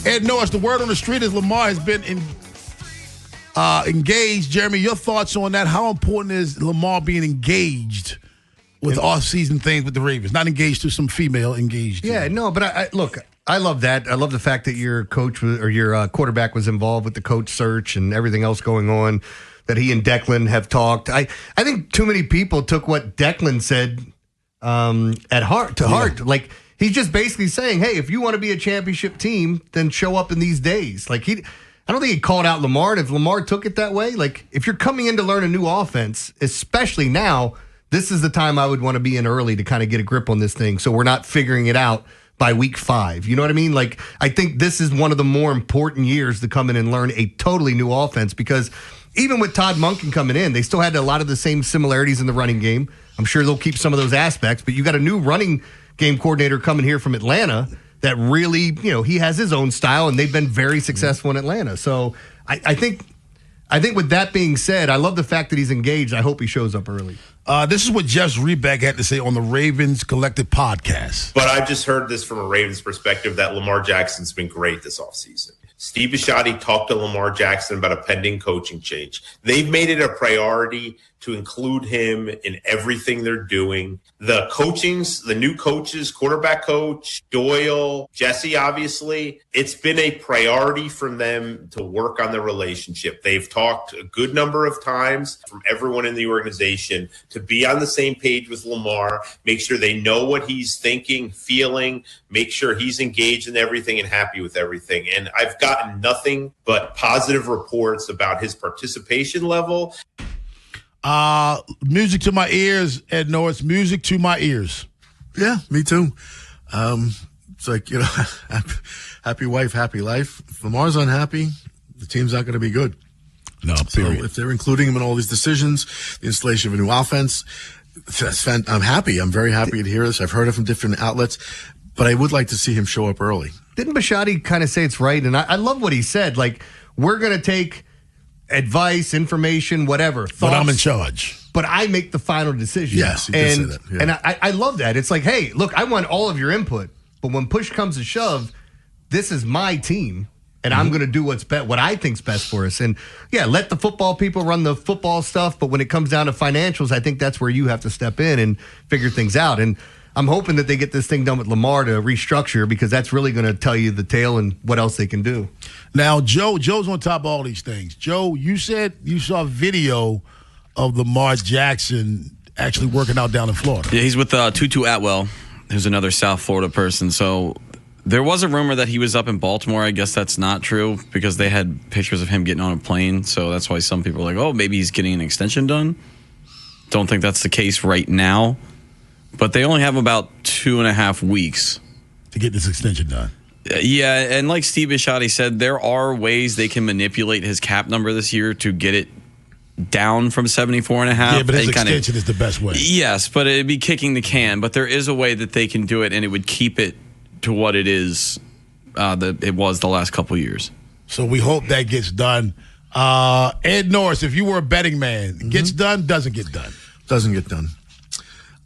Ed Norris, the word on the street is Lamar has been engaged. Jeremy, your thoughts on that? How important is Lamar being engaged with off-season things with the Ravens? Not engaged to some female, engaged. Yeah, no, but I love that. I love the fact that your coach or your quarterback was involved with the coach search and everything else going on, that he and Declan have talked. I think too many people took what Declan said at heart. Like, he's just basically saying, hey, if you want to be a championship team, then show up in these days. Like, I don't think he called out Lamar. And if Lamar took it that way, like, if you're coming in to learn a new offense, especially now, this is the time I would want to be in early to kind of get a grip on this thing so we're not figuring it out by week 5. You know what I mean? Like, I think this is one of the more important years to come in and learn a totally new offense, because even with Todd Monken coming in, they still had a lot of the same similarities in the running game. I'm sure they'll keep some of those aspects, but you got a new running game coordinator coming here from Atlanta that really, he has his own style, and they've been very successful in Atlanta. So I think with that being said, I love the fact that he's engaged. I hope he shows up early. This is what Jeff Rebeck had to say on the Ravens Collective podcast. But I've just heard this from a Ravens perspective that Lamar Jackson's been great this offseason. Steve Bisciotti talked to Lamar Jackson about a pending coaching change. They've made it a priority to include him in everything they're doing. The new coaches, quarterback coach, Doyle, Jesse, obviously, it's been a priority for them to work on the relationship. They've talked a good number of times from everyone in the organization to be on the same page with Lamar, make sure they know what he's thinking, feeling, make sure he's engaged in everything and happy with everything. And I've gotten nothing but positive reports about his participation level. Music to my ears, Ed Norris. Music to my ears. Yeah, me too. It's like, happy wife, happy life. If Lamar's unhappy, the team's not going to be good. No, period. So if they're including him in all these decisions, the installation of a new offense, I'm happy. I'm very happy to hear this. I've heard it from different outlets, but I would like to see him show up early. Didn't Bisciotti kind of say it's right? And I love what he said. Like, we're going to take advice, information, whatever. Thoughts, but I'm in charge. But I make the final decision. Yes, he did say that. Yeah. And I love that. It's like, hey, look, I want all of your input, but when push comes to shove, this is my team, and I'm going to do what I think's best for us. And yeah, let the football people run the football stuff, but when it comes down to financials, I think that's where you have to step in and figure things out. And I'm hoping that they get this thing done with Lamar to restructure, because that's really going to tell you the tale and what else they can do. Now, Joe's on top of all these things. Joe, you said you saw a video of Lamar Jackson actually working out down in Florida. Yeah, he's with Tutu Atwell, who's another South Florida person. So there was a rumor that he was up in Baltimore. I guess that's not true, because they had pictures of him getting on a plane. So that's why some people are like, oh, maybe he's getting an extension done. Don't think that's the case right now. But they only have about 2.5 weeks to get this extension done. Yeah, and like Steve Bisciotti said, there are ways they can manipulate his cap number this year to get it down from 74.5. Yeah, but his extension is the best way. Yes, but it'd be kicking the can. But there is a way that they can do it, and it would keep it to what it is that it was the last couple of years. So we hope that gets done. Ed Norris, if you were a betting man, gets done, doesn't get done? Doesn't get done.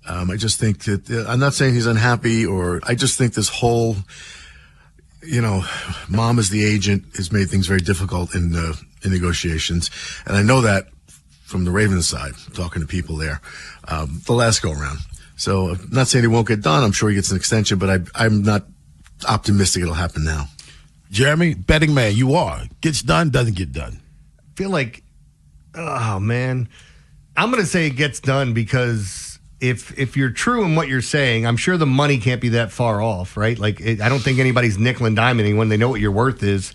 I just think that I'm not saying he's unhappy, or I just think this whole, mom as the agent has made things very difficult in negotiations. And I know that from the Ravens side, talking to people there, the last go around. So I'm not saying he won't get done. I'm sure he gets an extension, but I'm not optimistic it'll happen now. Jeremy, betting man, you are. Gets done, doesn't get done. I feel like, oh, man. I'm going to say it gets done, because if you're true in what you're saying, I'm sure the money can't be that far off, right? Like, I don't think anybody's nickel and diming anyone. They know what your worth is.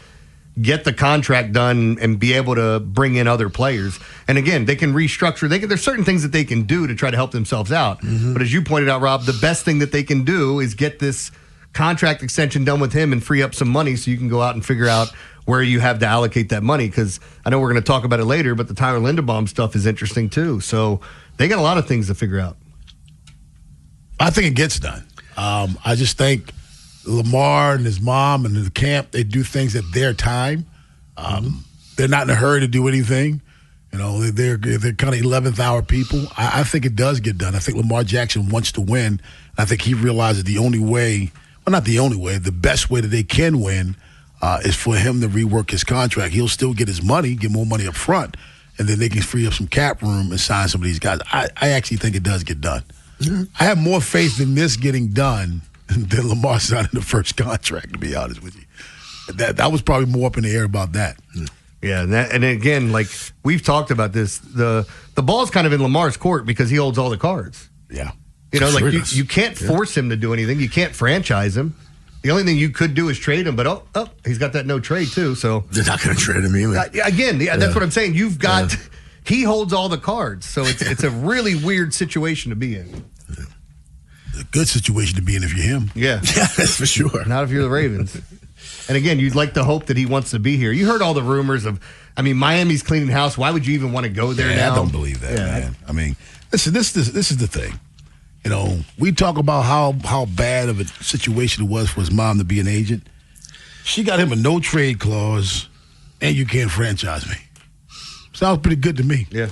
Get the contract done and be able to bring in other players. And again, they can restructure. There's certain things that they can do to try to help themselves out. Mm-hmm. But as you pointed out, Rob, the best thing that they can do is get this contract extension done with him and free up some money so you can go out and figure out where you have to allocate that money. Because I know we're going to talk about it later, but the Tyler Linderbaum stuff is interesting too. So they got a lot of things to figure out. I think it gets done. I just think Lamar and his mom and the camp, they do things at their time. They're not in a hurry to do anything. They're kind of 11th hour people. I think it does get done. I think Lamar Jackson wants to win. I think he realizes the only way, well, not the only way, the best way that they can win is for him to rework his contract. He'll still get his money, get more money up front, and then they can free up some cap room and sign some of these guys. I actually think it does get done. Mm-hmm. I have more faith in this getting done than Lamar signing the first contract, to be honest with you. That was probably more up in the air about that. Yeah, and again, like we've talked about this, the ball's kind of in Lamar's court because he holds all the cards. Yeah. You know, like you can't force him to do anything. You can't franchise him. The only thing you could do is trade him, but he's got that no trade too. So they're not going to trade him either. Again, that's what I'm saying. You've got he holds all the cards, so it's a really weird situation to be in. A good situation to be in if you're him. Yeah, that's for sure. Not if you're the Ravens. And again, you'd like to hope that he wants to be here. You heard all the rumors of, Miami's cleaning house. Why would you even want to go there now? I don't believe that, man. I mean, listen, this is the thing. You know, we talk about how bad of a situation it was for his mom to be an agent. She got him a no trade clause, and you can't franchise me. Sounds pretty good to me. Yeah.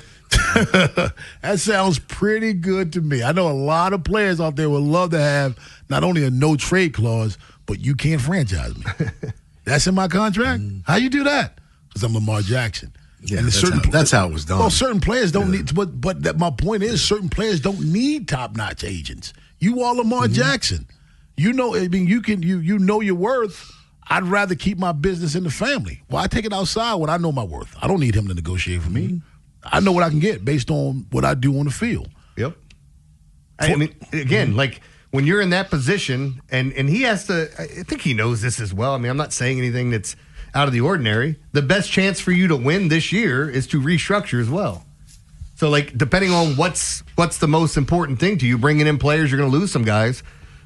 That sounds pretty good to me. I know a lot of players out there would love to have not only a no trade clause, but you can't franchise me. That's in my contract? How you do that? Because I'm Lamar Jackson. Yeah, and that's how it was done. Well, certain players don't need, but my point is, certain players don't need top-notch agents. You are Lamar Jackson. You know, you know your worth. I'd rather keep my business in the family. Well, I take it outside when I know my worth. I don't need him to negotiate for me. I know what I can get based on what I do on the field. Yep. Again, like when you're in that position, and he has to, I think he knows this as well. I'm not saying anything that's out of the ordinary. The best chance for you to win this year is to restructure as well. So, like, depending on what's the most important thing to you, bringing in players, you're going to lose some guys.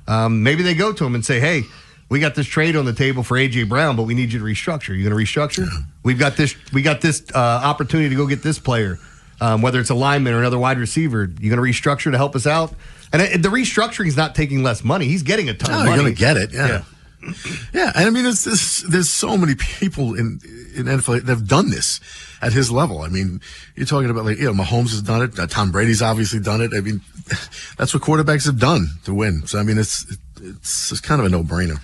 Maybe they go to him and say, hey, we got this trade on the table for A.J. Brown, but we need you to restructure. You going to restructure? Yeah. We got this opportunity to go get this player, whether it's a lineman or another wide receiver. You going to restructure to help us out? And the restructuring is not taking less money. He's getting a ton of money. You're going to get it, yeah. Yeah, and there's so many people in NFL that have done this at his level. You're talking about Mahomes has done it. Tom Brady's obviously done it. That's what quarterbacks have done to win. So it's kind of a no-brainer.